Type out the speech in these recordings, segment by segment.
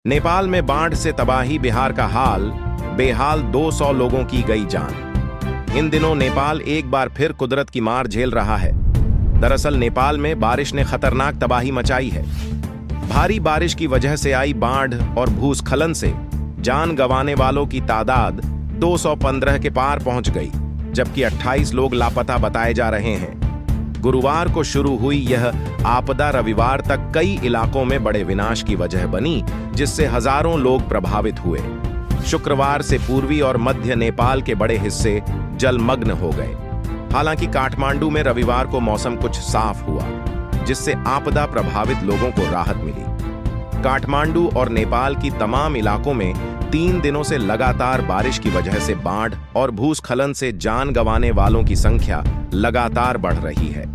नेपाल में बाढ़ से तबाही, बिहार का हाल बेहाल, 200 लोगों की गई जान। इन दिनों नेपाल एक बार फिर कुदरत की मार झेल रहा है। दरअसल नेपाल में बारिश ने खतरनाक तबाही मचाई है। भारी बारिश की वजह से आई बाढ़ और भूस्खलन से जान गंवाने वालों की तादाद 215 के पार पहुंच गई, जबकि 28 लोग लापता बताए जा रहे हैं। गुरुवार को शुरू हुई यह आपदा रविवार तक कई इलाकों में बड़े विनाश की वजह बनी, जिससे हजारों लोग प्रभावित हुए। शुक्रवार से पूर्वी और मध्य नेपाल के बड़े हिस्से जलमग्न हो गए। हालांकि काठमांडू में रविवार को मौसम कुछ साफ हुआ, जिससे आपदा प्रभावित लोगों को राहत मिली। काठमांडू और नेपाल की तमाम इलाकों में 3 दिनों से लगातार बारिश की वजह से बाढ़ और भूस्खलन से जान गंवाने वालों की संख्या लगातार बढ़ रही है।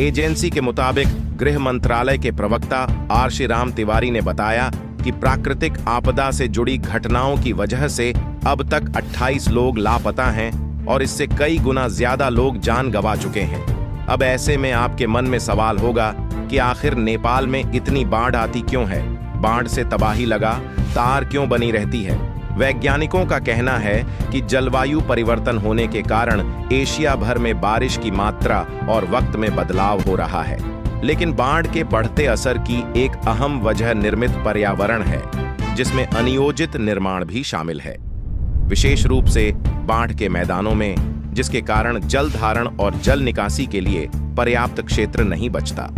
एजेंसी के मुताबिक गृह मंत्रालय के प्रवक्ता आर राम तिवारी ने बताया कि प्राकृतिक आपदा से जुड़ी घटनाओं की वजह से अब तक 28 लोग लापता हैं और इससे कई गुना ज्यादा लोग जान गंवा चुके हैं। अब ऐसे में आपके मन में सवाल होगा कि आखिर नेपाल में इतनी बाढ़ आती क्यों है? बाढ़ से तबाही लगातार क्यों बनी रहती है? वैज्ञानिकों का कहना है कि जलवायु परिवर्तन होने के कारण एशिया भर में बारिश की मात्रा और वक्त में बदलाव हो रहा है। लेकिन बाढ़ के बढ़ते असर की एक अहम वजह निर्मित पर्यावरण है, जिसमें अनियोजित निर्माण भी शामिल है, विशेष रूप से बाढ़ के मैदानों में, जिसके कारण जल धारण और जल निकासी के लिए पर्याप्त क्षेत्र नहीं बचता।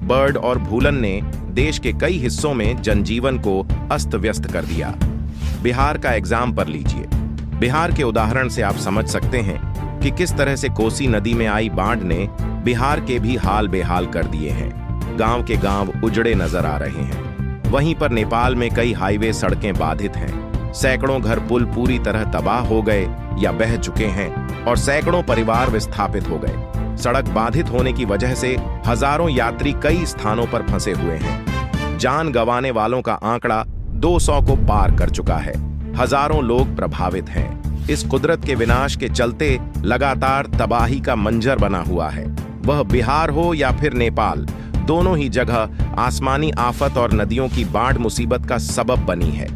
बाढ़ और भूलन ने देश के कई हिस्सों में जनजीवन को अस्त व्यस्त कर दिया। बिहार का एग्जाम्पल लीजिए। बिहार के उदाहरण से आप समझ सकते हैं कि किस तरह से कोसी नदी में आई बाढ़ ने बिहार के भी हाल बेहाल कर दिए हैं। गांव के गांव उजड़े नजर आ रहे हैं। वहीं पर नेपाल में कई हाईवे सड़कें बाधित हैं। सैकड़ों घर पुल पूरी तरह तबाह हो गए या बह चुके हैं और सैकड़ों परिवार विस्थापित हो गए। सड़क बाधित होने की वजह से हजारों यात्री कई स्थानों पर फंसे हुए हैं। जान गंवाने वालों का आंकड़ा 200 को पार कर चुका है। हजारों लोग प्रभावित हैं। इस कुदरत के विनाश के चलते लगातार तबाही का मंजर बना हुआ है। वह बिहार हो या फिर नेपाल, दोनों ही जगह आसमानी आफत और नदियों की बाढ़ मुसीबत का सबब बनी है।